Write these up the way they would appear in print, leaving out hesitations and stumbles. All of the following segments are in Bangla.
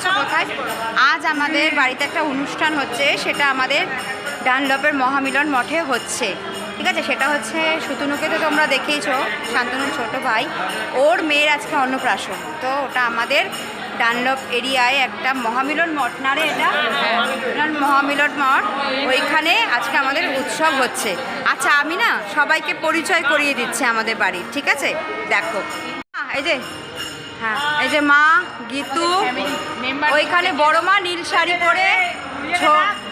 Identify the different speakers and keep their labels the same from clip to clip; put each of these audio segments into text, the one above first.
Speaker 1: আছো কোথায়? আজ আমাদের বাড়িতে একটা অনুষ্ঠান হচ্ছে, সেটা আমাদের ডানলপের মহামিলন মঠে হচ্ছে, ঠিক আছে? সেটা হচ্ছে সুতনুকে তো তোমরা দেখেইছো, শান্তনুর ছোট ভাই, ওর মেয়ের আজকে অন্নপ্রাশন। তো ওটা আমাদের ডানলপ এরিয়ায় একটা মহামিলন মঠ, না রে এটা মহামিলন মঠ, ওইখানে আজকে আমাদের উৎসব হচ্ছে। আচ্ছা আমি না সবাইকে পরিচয় করিয়ে দিচ্ছি আমাদের বাড়ির, ঠিক আছে? দেখো এই যে, হ্যাঁ এই যে মা গীতু, ওইখানে বড় মা নীল শাড়ি পরে,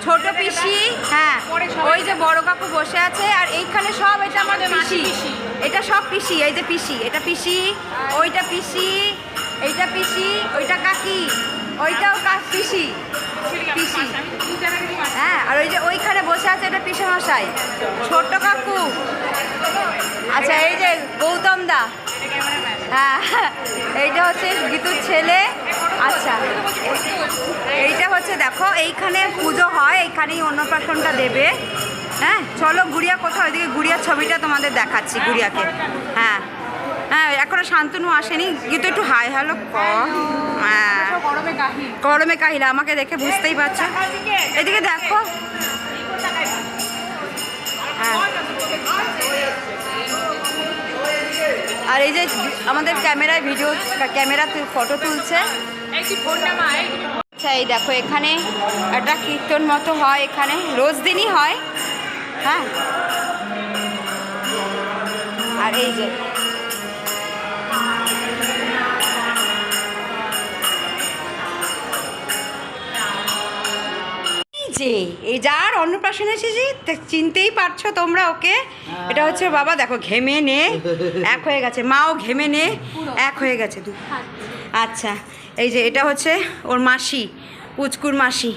Speaker 1: ছোট পিসি, হ্যাঁ ওই যে বড় কাকু বসে আছে, আর এইখানে সব এটা আমাদের পিসি, এটা সব পিসি, এই যে পিসি, এটা পিসি, ওইটা পিসি, এইটা পিসি, ওইটা কাকি, ওইটাও পিসি পিসি, হ্যাঁ আর ওই যে ওইখানে বসে আছে এটা পিসে মশাই, ছোট্ট কাকু। আচ্ছা এই যে গৌতম দা, হ্যাঁ এইটা হচ্ছে গীতুর ছেলে। আচ্ছা এইটা হচ্ছে দেখো এইখানে পুজো হয়, এইখানেই অন্নপ্রাশনটা দেবে। হ্যাঁ চলো গুড়িয়া কোথাও, ওইদিকে গুড়িয়ার ছবিটা তোমাদের দেখাচ্ছি, গুড়িয়াকে। হ্যাঁ হ্যাঁ এখনো শান্তনু আসেনি, গীতু একটু হাই হ্যালো হ্যাঁ গরমে কাহিলা, আমাকে দেখে বুঝতেই পারছো। এদিকে দেখো, হ্যাঁ আর এই যে আমাদের ক্যামেরায় ভিডিও, ক্যামেরা ফটো তুলছে। আচ্ছা এই দেখো এখানে একটা কীর্তন মতো হয়, এখানে রোজ দিনই হয়। হ্যাঁ আর এই যে এই যার অন্নপ্রাশন এসেছি চিনতেই পারছো তোমরা ওকে, এটা হচ্ছে বাবা। দেখো ঘেমে নে এক হয়ে গেছে, মাও ঘেমে নে এক হয়ে গেছে। আচ্ছা এই যে এটা হচ্ছে ওর মাসি, পুচকুর মাসি।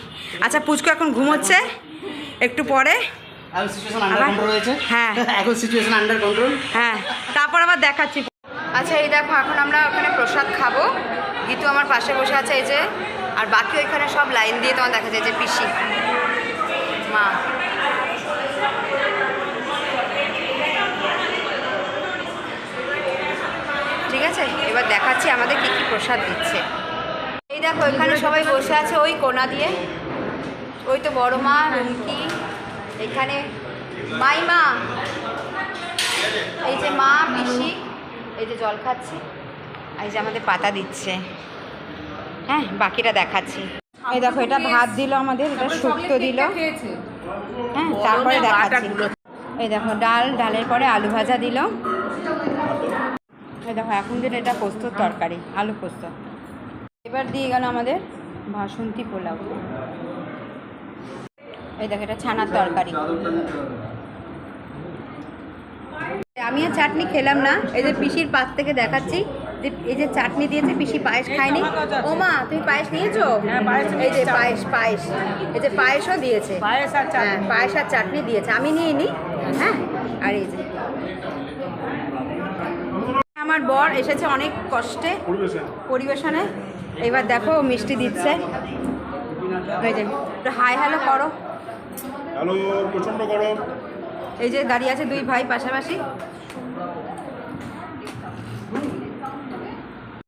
Speaker 1: আচ্ছা পুচকু এখন ঘুমোচ্ছে, একটু পরে হ্যাঁ
Speaker 2: এখন সিচুয়েশন আন্ডার কন্ট্রোল,
Speaker 1: হ্যাঁ তারপর আবার দেখাচ্ছি। আচ্ছা এই দেখো এখন আমরা ওখানে প্রসাদ খাবো, গীতু আমার পাশে বসে আছে এই যে, আর বাকি ওইখানে সব লাইন দিয়ে তোমার দেখা যায় যে পিসি মা। ঠিক আছে এবার দেখাচ্ছি আমাদের কী কী প্রসাদ দিচ্ছে। এই দেখো এখানে সবাই বসে আছে ওই কোনা দিয়ে, ওই তো বড় মা রুমকি, এখানে মাইমা, এই যে মা পিসি, এই যে জল খাচ্ছি, এই যে আমাদের পাতা দিচ্ছে। হ্যাঁ বাকিটা দেখাচ্ছি। এই দেখো এটা ভাত দিল আমাদের, এটা শুক্তো দিল, হ্যাঁ তারপরে দেখাচ্ছি। এই দেখো ডালের পরে আলু ভাজা দিল। এই দেখো এখন যেটা এটা পোস্তর তরকারি, আলু পোস্ত। এবার দিয়ে গেল আমাদের বাসন্তী পোলাও। এই দেখো এটা ছানার তরকারি। আমি আর চাটনি খেলাম না, এই যে পিসির পাশ থেকে দেখাচ্ছি যে এই যে চাটনি দিয়েছে, পিসি পায়েস খায়নি। ও মা তুমি পায়েস নিয়েছো? এই যে পায়েস এই যে পায়েসও দিয়েছে, হ্যাঁ পায়েস আর চাটনি দিয়েছে, আমি নিইনি। হ্যাঁ আর এই যে আমার বর এসেছে অনেক কষ্টে পরিবেশনে, এবার দেখো মিষ্টি দিচ্ছে। এই যে হাই হ্যালো করো,
Speaker 3: হ্যালো প্রচন্ড গরম।
Speaker 1: এই যে দাঁড়িয়ে আছে দুই ভাই পাশাপাশি।